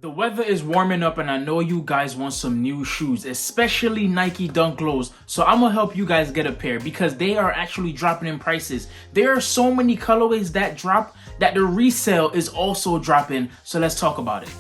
The weather is warming up and I know you guys want some new shoes, especially Nike Dunk Lows. So I'm gonna help you guys get a pair because they are actually dropping in prices. There are so many colorways that drop that the resale is also dropping. So let's talk about it.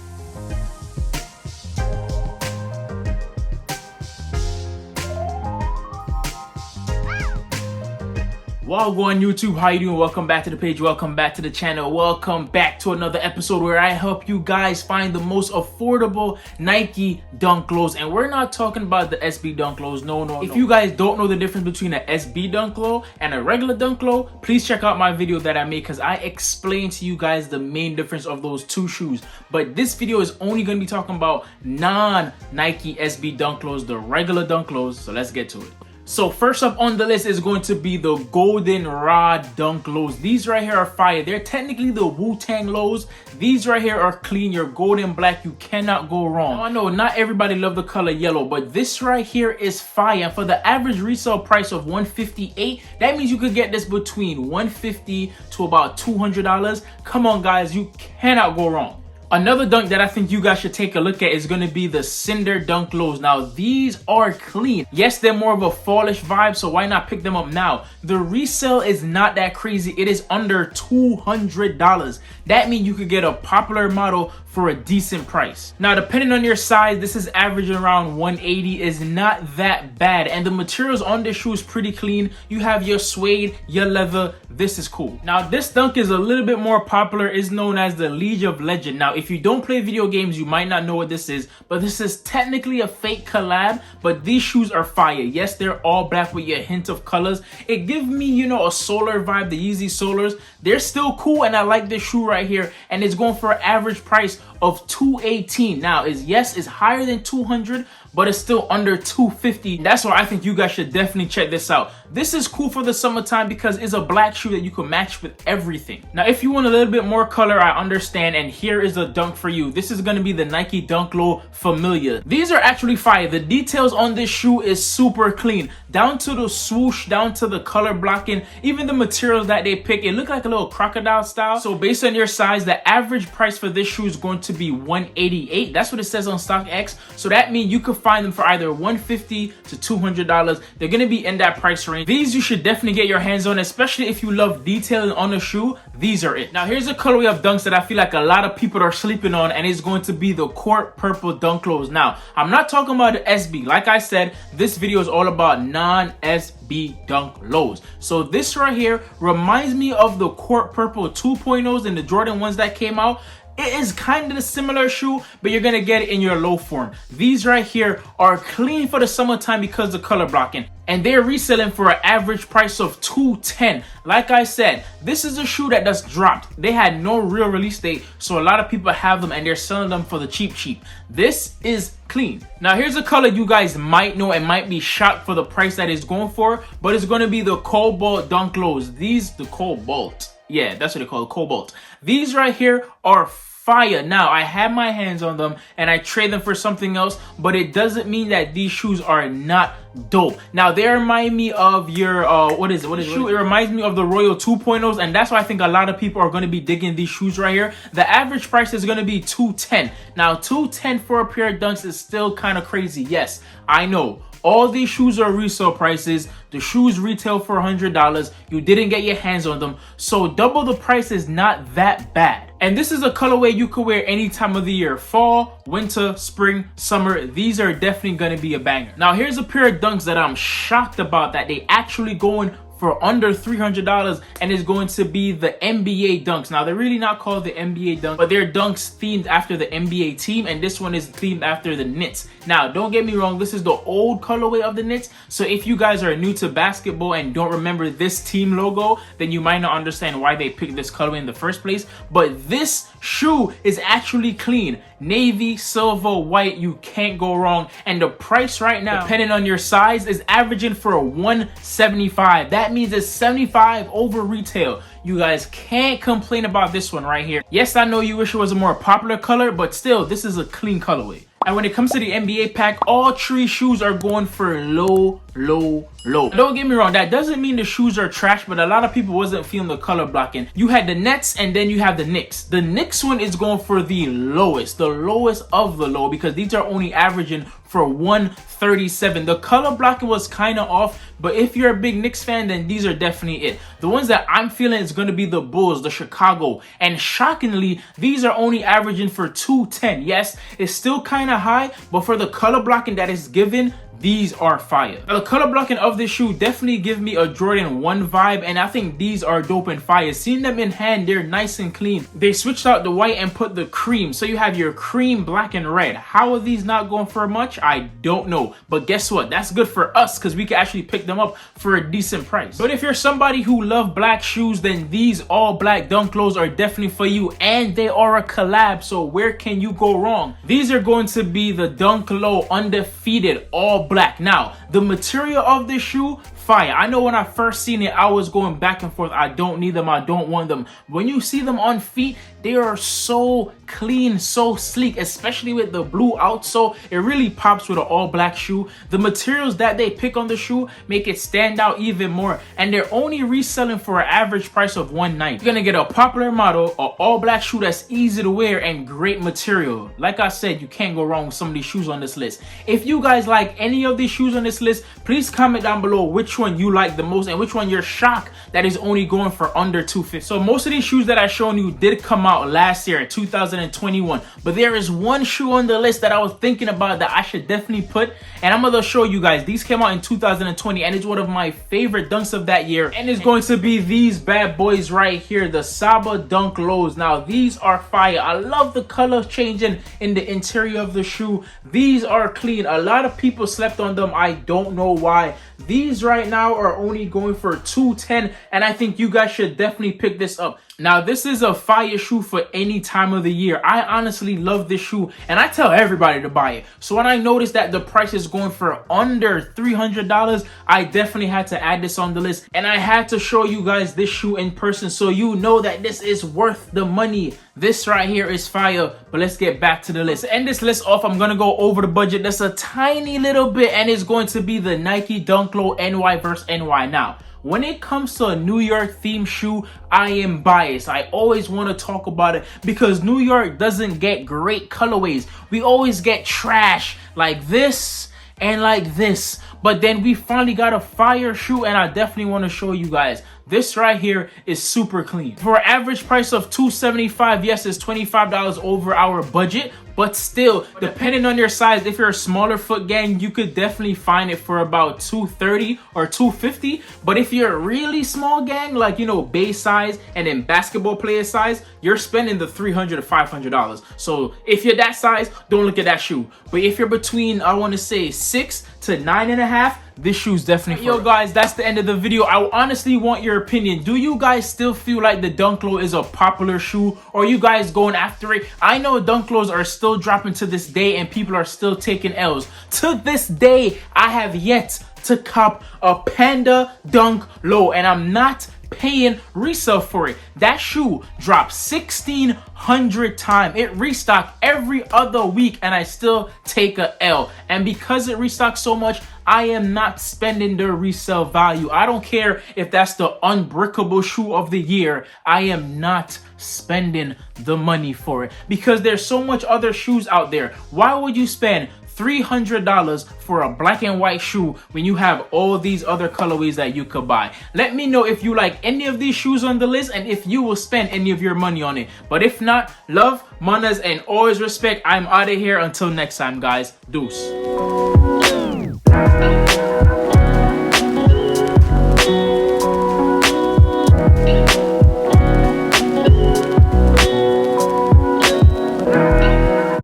Wagwan YouTube, how you doing? Welcome back to the page, welcome back to the channel, welcome back to another episode where I help you guys find the most affordable Nike Dunk Lows. And we're not talking about the SB Dunk Lows, no. If you guys don't know the difference between an SB Dunk Low and a regular Dunk Low, please check out my video that I made because I explained to you guys the main difference of those two shoes. But this video is only going to be talking about non-Nike SB Dunk Lows, the regular Dunk Lows, so let's get to it. So first up on the list is going to be the Golden Rod Dunk Lows. These right here are fire. They're technically the Wu-Tang Lows. These right here are clean. You're golden black. You cannot go wrong. Now, I know not everybody love the color yellow, but this right here is fire. And for the average resale price of $158, that means you could get this between $150 to about $200. Come on, guys. You cannot go wrong. Another dunk that I think you guys should take a look at is going to be the Cinder Dunk Lows. Now, these are clean. Yes, they're more of a fallish vibe, so why not pick them up now? The resale is not that crazy. It is under $200. That means you could get a popular model for a decent price. Now, depending on your size, this is averaging around 180. Is not that bad. And the materials on this shoe is pretty clean. You have your suede, your leather. This is cool. Now, this dunk is a little bit more popular. It's known as the League of Legends. Now, if you don't play video games, you might not know what this is, but this is technically a fake collab, but these shoes are fire. Yes, they're all black with your hint of colors. It gives me, you know, a solar vibe, the Yeezy Solars. They're still cool, and I like this shoe right here, and it's going for an average price of $218. Now, it's higher than $200, but it's still under $250. That's why I think you guys should definitely check this out. This is cool for the summertime because it's a black shoe that you can match with everything. Now, if you want a little bit more color, I understand, and here is a dunk for you. This is going to be the Nike Dunk Low Familia. These are actually fire. The details on this shoe is super clean. Down to the swoosh, down to the color blocking, even the materials that they pick, it look like a little crocodile style. So based on your size, the average price for this shoe is going to be $188. That's what it says on StockX. So that means you could find them for either $150 to $200. They're going to be in that price range. These you should definitely get your hands on, especially if you love detailing on the shoe. These are it. Now, here's a colorway of dunks that I feel like a lot of people are sleeping on, and it's going to be the Court Purple Dunk Lows. Now, I'm not talking about the SB. Like I said, this video is all about non-SB Dunk Lows. So this right here reminds me of the Court Purple 2.0s and the Jordan ones that came out. It is kind of a similar shoe, but you're gonna get it in your low form. These right here are clean for the summertime because of color blocking, and they're reselling for an average price of $210. Like I said, this is a shoe that just dropped. They had no real release date, so a lot of people have them and they're selling them for the cheap. This is clean. Now, here's a color you guys might know and might be shocked for the price that it's going for, but it's going to be the Cobalt Dunk Lows. The Cobalt. Yeah, that's what they call it, Cobalt. These right here are fire. Now, I have my hands on them and I trade them for something else, but it doesn't mean that these shoes are not dope. Now, they remind me of your what is it? It reminds me of the Royal 2.0s, and that's why I think a lot of people are going to be digging these shoes right here. The average price is going to be $210. Now, $210 for a pair of dunks is still kind of crazy. Yes, I know. All these shoes are resale prices. The shoes retail for $100. You didn't get your hands on them. So double the price is not that bad. And this is a colorway you could wear any time of the year. Fall, winter, spring, summer. These are definitely going to be a banger. Now, here's a pair of dunks that I'm shocked about that they actually going for under $300, and it's going to be the NBA dunks. Now, they're really not called the NBA dunks, but they're dunks themed after the NBA team, and this one is themed after the Knicks. Now, don't get me wrong, this is the old colorway of the Knicks, so if you guys are new to basketball and don't remember this team logo, then you might not understand why they picked this colorway in the first place. But this shoe is actually clean. Navy, silver, white, you can't go wrong. And the price right now, depending on your size, is averaging for a $175. That means it's $75 over retail. You guys can't complain about this one right here. Yes, I know you wish it was a more popular color, but still, this is a clean colorway. And when it comes to the NBA pack, all three shoes are going for low low. Don't get me wrong, that doesn't mean the shoes are trash, but a lot of people wasn't feeling the color blocking. You had the Nets and then you have the Knicks. The Knicks one is going for the lowest of the low, because these are only averaging for 137. The color blocking was kind of off, but if you're a big Knicks fan, then these are definitely it. The ones that I'm feeling is going to be the Bulls, the Chicago, and shockingly, these are only averaging for 210. Yes, it's still kind of high, but for the color blocking that is given, these are fire. Now, the color blocking of this shoe definitely give me a Jordan 1 vibe, and I think these are dope and fire. Seeing them in hand, they're nice and clean. They switched out the white and put the cream, so you have your cream, black, and red. How are these not going for much? I don't know, but guess what? That's good for us, because we can actually pick them up for a decent price. But if you're somebody who love black shoes, then these all black Dunk Lows are definitely for you, and they are a collab, so where can you go wrong? These are going to be the Dunk Low Undefeated all black. Now, the material of this shoe, fire. I know when I first seen it, I was going back and forth. I don't need them, I don't want them. When you see them on feet, they are so clean, so sleek, especially with the blue outsole. It really pops with an all black shoe. The materials that they pick on the shoe make it stand out even more, and they're only reselling for an average price of $190. You're gonna get a popular model, an all black shoe that's easy to wear and great material. Like I said, you can't go wrong with some of these shoes on this list. If you guys like any of these shoes on this list, please comment down below which one you like the most and which one you're shocked that is only going for under $250. So most of these shoes that I've shown you did come out last year in 2021, but there is one shoe on the list that I was thinking about that I should definitely put, and I'm gonna show you guys. These came out in 2020 and it's one of my favorite dunks of that year, and it's going to be these bad boys right here, the Saba Dunk Lows. Now these are fire. I love the color changing in the interior of the shoe. These are clean. A lot of people slept on them. I don't know why. These right now are only going for $210, and I think you guys should definitely pick this up. Now, this is a fire shoe for any time of the year. I honestly love this shoe, and I tell everybody to buy it. So when I noticed that the price is going for under $300, I definitely had to add this on the list, and I had to show you guys this shoe in person so you know that this is worth the money. This right here is fire, but let's get back to the list. To end this list off, I'm gonna go over the budget. That's a tiny little bit, and it's going to be the Nike Dunk Low NY vs NY. Now, when it comes to a New York themed shoe, I am biased. I always want to talk about it because New York doesn't get great colorways. We always get trash like this and like this. But then we finally got a fire shoe, and I definitely want to show you guys. This right here is super clean. For an average price of $275, yes, it's $25 over our budget, but still, depending on your size, if you're a smaller foot gang, you could definitely find it for about $230 or $250. But if you're a really small gang, like, you know, base size and then basketball player size, you're spending the $300 to $500. So if you're that size, don't look at that shoe. But if you're between, I want to say 6 to 9.5, this shoe's definitely for it. Yo guys, that's the end of the video. I honestly want your opinion. Do you guys still feel like the Dunk Low is a popular shoe, or are you guys going after it? I know Dunk Lows are still dropping to this day and people are still taking L's. To this day, I have yet to cop a Panda Dunk Low, and I'm not paying resale for it. That shoe dropped 1,600 times. It restocked every other week, and I still take a L. And because it restocked so much, I am not spending the resale value. I don't care if that's the unbreakable shoe of the year. I am not spending the money for it because there's so much other shoes out there. Why would you spend $300 for a black and white shoe when you have all these other colorways that you could buy? Let me know if you like any of these shoes on the list and if you will spend any of your money on it. But if not, love, manners, and always respect. I'm out of here. Until next time, guys. Deuce.